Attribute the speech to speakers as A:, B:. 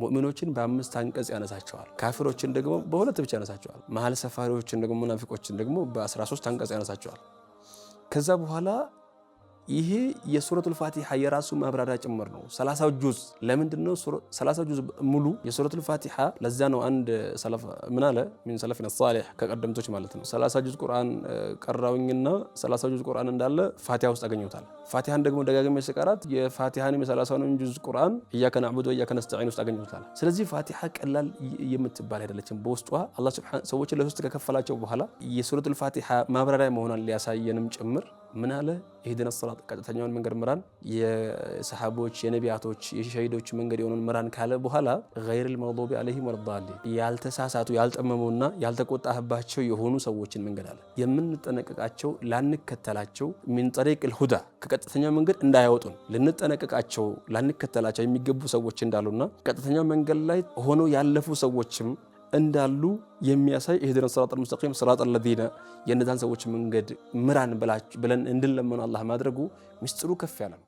A: ሙእሚኖችን በአምስት አንቀጽ ያነሳቸዋል። ካፊሮችን ደግሞ በሁለት ብቻ ያነሳቸዋል። መሃል ሰፋሪዎችን ደግሞ ሙናፊቆችን ደግሞ በ13 አንቀጽ ያነሳቸዋል። ከዛ በኋላ ይሄ የሱረቱል ፋቲሃ የራሱ ማብራሪያ ጭምር ነው። 30 ጁዝ ለምንድነው 30 ጁዝ ሙሉ የሱረቱል ፋቲሃ? ለዛ ነው አንድ ሰለፍ ምን አለ ምን ሰለፍና ሷሊህ ከቀደምቶች ማለት ነው 30 ጁዝ ቁርአን ቀራውኝና 30 ጁዝ ቁርአን እንዳለ ፋቲሃ ውስጥ አገኘውታል። ፋቲሃን ደግሞ ደጋግሜ ስቀራት የፋቲሃን የ30ውን ጁዝ ቁርአን ኢያከ ነዕቡዱ ወኢያከ ነስተዒን ውስጥ አገኘውታል። ስለዚህ ፋቲሃ ቀላል የምትባል አይደለችም። በውስጧ አላህ ሱብሓነሁ ሰዎች ለሶስት ከከፈላቸው በኋላ የሱረቱል ፋቲሃ ማብራሪያ መሆኗን ሊያሳየንም ጭምር ምን አለ ኢህዲነ ሰራጥ ቀጥተኛውን መንገድ ምራን፣ የሰሃቦች የነቢያቶች የሸሂዶች መንገድ የሆነውን ምራን ካለ በኋላ ገይረል መግዱቢ ዐለይሂም ወለዳሊን ያልተሳሳቱ ያልጠመሙና ያልተቆጣህባቸው የሆኑ ሰዎችን መንገድ አለ የምንጠነቀቃቸው ላንከተላቸው ሚን ጠሪቅል ሁዳ ከቀጥተኛው መንገድ እንዳያወጡን ልንጠነቀቃቸው ላንከተላቸው የሚገቡ ሰዎች እንዳሉና ቀጥተኛው መንገድ ላይ ሆነው ያለፉ ሰዎችም እንዳሉ የሚያሳይ ኢህዲነ ሰራጠል ሙስተቂም ሰራጠል ለዚነ የነዛን ሰዎች መንገድ ምራን ብለን እንድንለምነው አላህ ማድረጉ ምስጢሩ ከፍ ያለ ነው።